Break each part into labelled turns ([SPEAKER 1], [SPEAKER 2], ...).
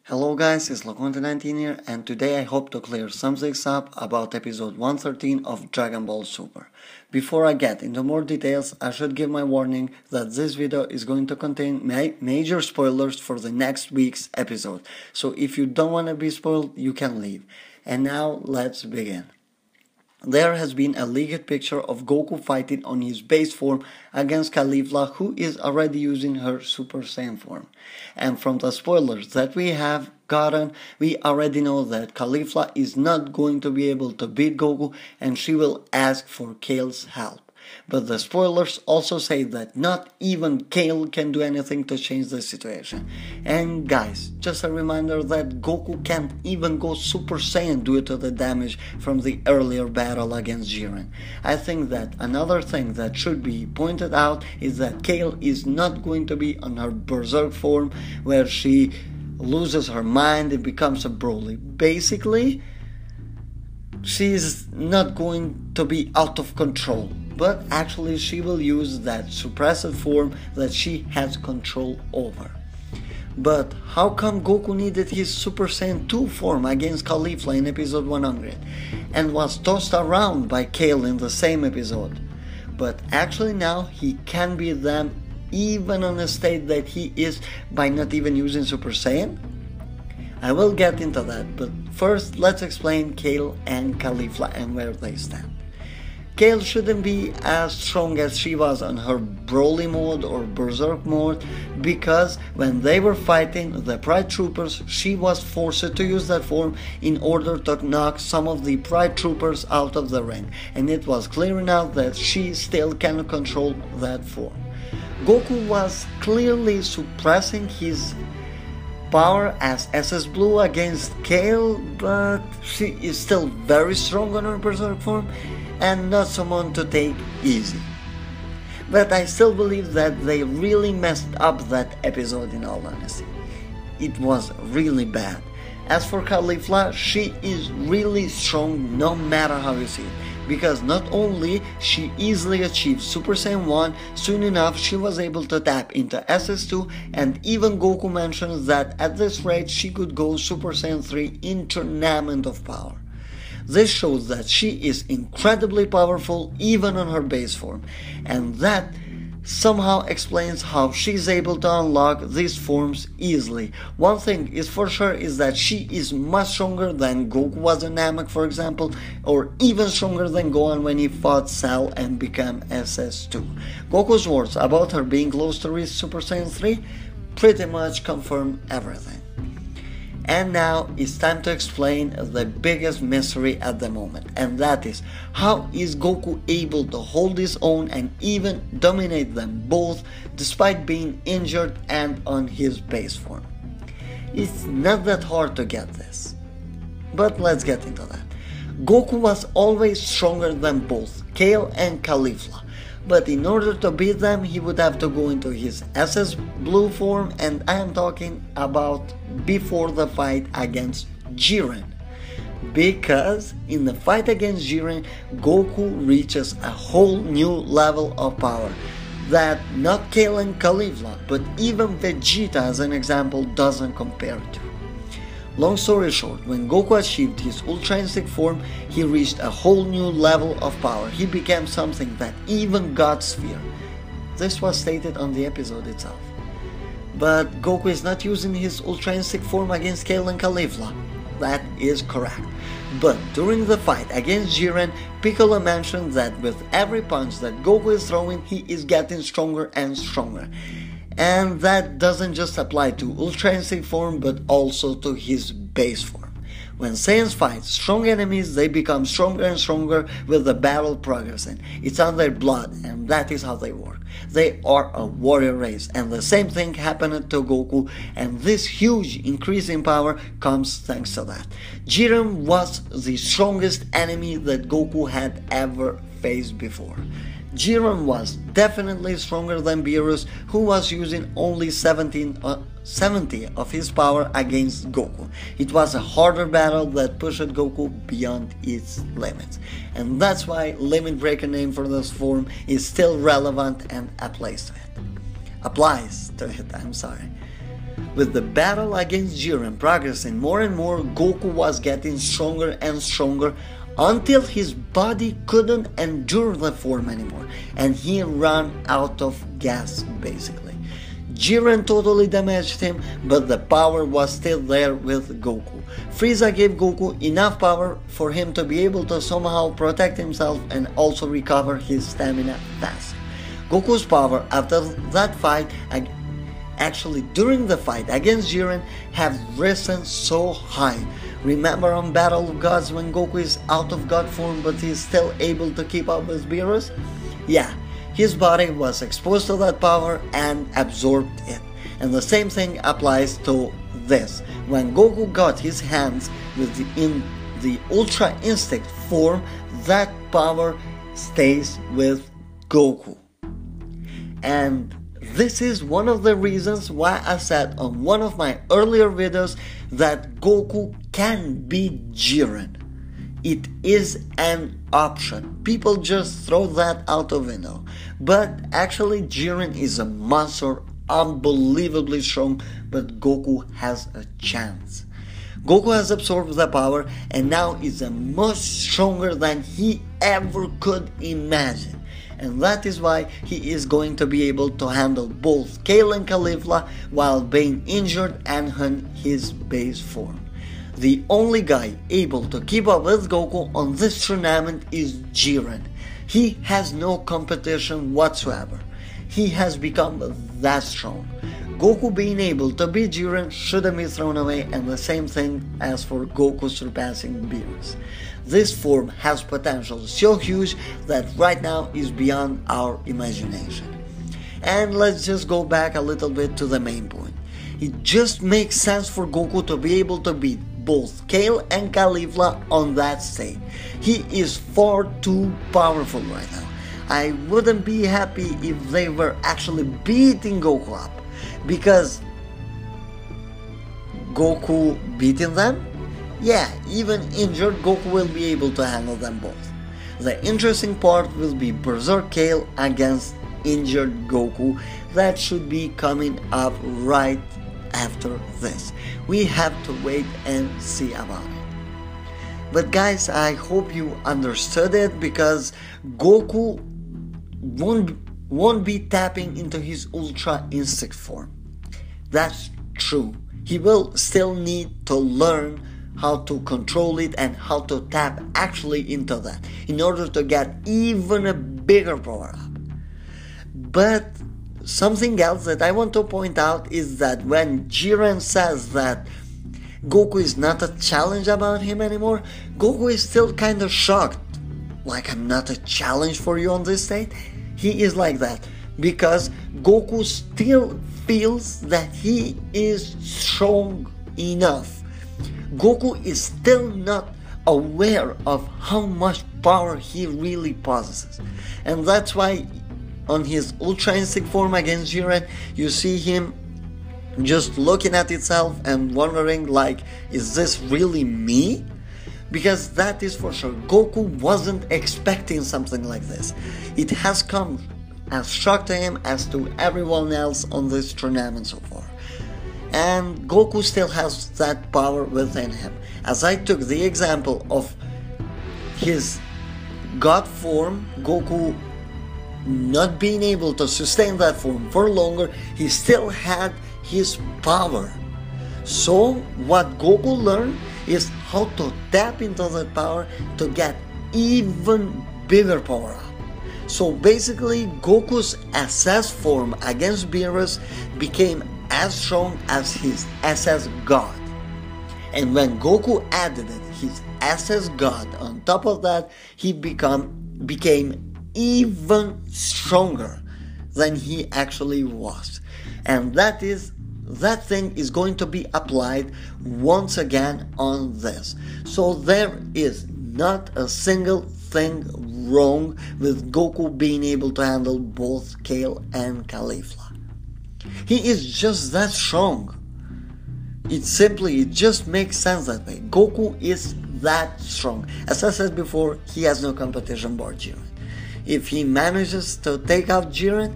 [SPEAKER 1] Hello guys, it's Loconte19 here, and today I hope to clear some things up about episode 113 of Dragon Ball Super. Before I get into more details, I should give my warning that this video is going to contain major spoilers for the next week's episode, so if you don't want to be spoiled, you can leave. And now, let's begin. There has been a leaked picture of Goku fighting on his base form against Caulifla, who is already using her Super Saiyan form. And from the spoilers that we have gotten, we already know that Caulifla is not going to be able to beat Goku and she will ask for Kale's help. But the spoilers also say that not even Kale can do anything to change the situation. And guys, just a reminder that Goku can't even go Super Saiyan due to the damage from the earlier battle against Jiren. I think that another thing that should be pointed out is that Kale is not going to be on her Berserk form where she loses her mind and becomes a Broly. Basically, she is not going to be out of control. But actually she will use that suppressive form that she has control over. But how come Goku needed his Super Saiyan 2 form against Caulifla in episode 100 and was tossed around by Kale in the same episode? But actually now he can beat them even on a state that he is by not even using Super Saiyan? I will get into that, but first let's explain Kale and Caulifla and where they stand. Kale shouldn't be as strong as she was on her Broly mode or Berserk mode because when they were fighting the Pride Troopers, she was forced to use that form in order to knock some of the Pride Troopers out of the ring, and it was clear enough that she still cannot control that form. Goku was clearly suppressing his power as SS Blue against Kale, but she is still very strong on her Berserk form and not someone to take easy. But I still believe that they really messed up that episode in all honesty. It was really bad. As for Caulifla, she is really strong no matter how you see it, because not only she easily achieved Super Saiyan 1, soon enough she was able to tap into SS2, and even Goku mentions that at this rate she could go Super Saiyan 3 in tournament of power. This shows that she is incredibly powerful even on her base form, and that somehow explains how she's able to unlock these forms easily. One thing is for sure is that she is much stronger than Goku was in Namek, for example, or even stronger than Gohan when he fought Cell and became SS2. Goku's words about her being close to reach Super Saiyan 3 pretty much confirm everything. And now it's time to explain the biggest mystery at the moment, and that is, how is Goku able to hold his own and even dominate them both despite being injured and on his base form? It's not that hard to get this, but let's get into that. Goku was always stronger than both Kale and Caulifla, but in order to beat them he would have to go into his SS Blue form, and I am talking about before the fight against Jiren. Because in the fight against Jiren, Goku reaches a whole new level of power that not Kale and Caulifla, but even Vegeta as an example doesn't compare to. Long story short, when Goku achieved his Ultra Instinct form, he reached a whole new level of power. He became something that even gods fear. This was stated on the episode itself. But Goku is not using his Ultra Instinct form against Kale and Caulifla. That is correct. But during the fight against Jiren, Piccolo mentioned that with every punch that Goku is throwing, he is getting stronger and stronger. And that doesn't just apply to Ultra Instinct form, but also to his base form. When Saiyans fight strong enemies, they become stronger and stronger with the battle progressing. It's on their blood, and that is how they work. They are a warrior race, and the same thing happened to Goku, and this huge increase in power comes thanks to that. Jiren was the strongest enemy that Goku had ever faced before. Jiren was definitely stronger than Beerus, who was using only 70 of his power against Goku. It was a harder battle that pushed Goku beyond its limits. And that's why Limit Breaker name for this form is still relevant and applies to it. With the battle against Jiren progressing more and more, Goku was getting stronger and stronger until his body couldn't endure the form anymore and he ran out of gas basically. Jiren totally damaged him, but the power was still there with Goku. Frieza gave Goku enough power for him to be able to somehow protect himself and also recover his stamina fast. Goku's power after that fight, actually during the fight against Jiren, have risen so high. Remember on Battle of Gods when Goku is out of God form but he's still able to keep up with Beerus? Yeah, his body was exposed to that power and absorbed it. And the same thing applies to this. When Goku got his hands in the Ultra Instinct form, that power stays with Goku. And this is one of the reasons why I said on one of my earlier videos that Goku can beat Jiren. It is an option. People just throw that out the window. But actually Jiren is a monster, unbelievably strong, but Goku has a chance. Goku has absorbed the power and now is much stronger than he ever could imagine. And that is why he is going to be able to handle both Kale and Caulifla while being injured and in his base form. The only guy able to keep up with Goku on this tournament is Jiren. He has no competition whatsoever. He has become that strong. Goku being able to beat Jiren shouldn't be thrown away, and the same thing as for Goku surpassing Beerus. This form has potential so huge that right now is beyond our imagination. And let's just go back a little bit to the main point. It just makes sense for Goku to be able to beat both Kale and Caulifla on that state. He is far too powerful right now. I wouldn't be happy if they were actually beating Goku up, because Goku beating them? Yeah, even injured, Goku will be able to handle them both. The interesting part will be Berserk Kale against injured Goku. That should be coming up right after this. We have to wait and see about it. But guys, I hope you understood it, because Goku won't be tapping into his Ultra Instinct form. That's true. He will still need to learn how to control it and how to tap actually into that in order to get even a bigger power up. But something else that I want to point out is that when Jiren says that Goku is not a challenge about him anymore, Goku is still kind of shocked. Like, I'm not a challenge for you on this state? He is like that because Goku still feels that he is strong enough. Goku is still not aware of how much power he really possesses. And that's why on his Ultra Instinct form against Jiren, you see him just looking at itself and wondering, like, is this really me? Because that is for sure. Goku wasn't expecting something like this. It has come as shock to him as to everyone else on this tournament so far. And Goku still has that power within him. As I took the example of his God form, Goku not being able to sustain that form for longer, he still had his power. So what Goku learned is how to tap into that power to get even bigger power up. So basically Goku's SS form against Beerus became as strong as his SS God. And when Goku added his SS God on top of that, he became even stronger than he actually was. And that thing is going to be applied once again on this. So there is not a single thing wrong with Goku being able to handle both Kale and Caulifla. He is just that strong. It just makes sense that way. Goku is that strong. As I said before, he has no competition but Jiren. If he manages to take out Jiren,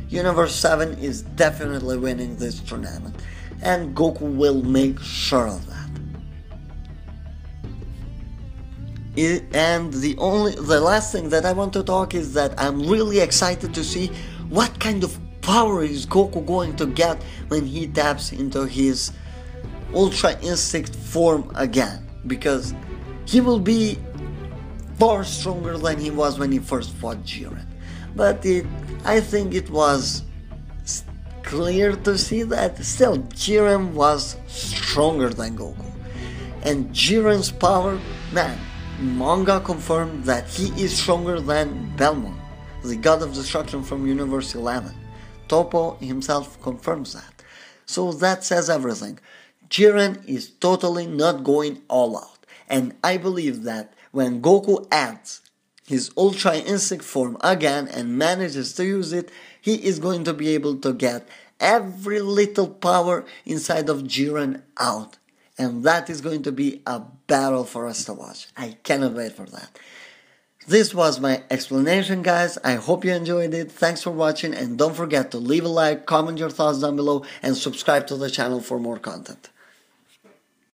[SPEAKER 1] Universe 7 is definitely winning this tournament. and Goku will make sure of that. And the last thing that I want to talk is that I'm really excited to see what kind of power is Goku going to get when he taps into his Ultra Instinct form again, because he will be far stronger than he was when he first fought Jiren. But I think it was clear to see that still Jiren was stronger than Goku. And Jiren's power, man, manga confirmed that he is stronger than Belmont, the god of destruction from Universe 11. Toppo himself confirms that. So that says everything. Jiren is totally not going all out. And I believe that when Goku adds his Ultra Instinct form again and manages to use it, he is going to be able to get every little power inside of Jiren out. And that is going to be a battle for us to watch. I cannot wait for that. This was my explanation, guys. I hope you enjoyed it. Thanks for watching, and don't forget to leave a like, comment your thoughts down below, and subscribe to the channel for more content.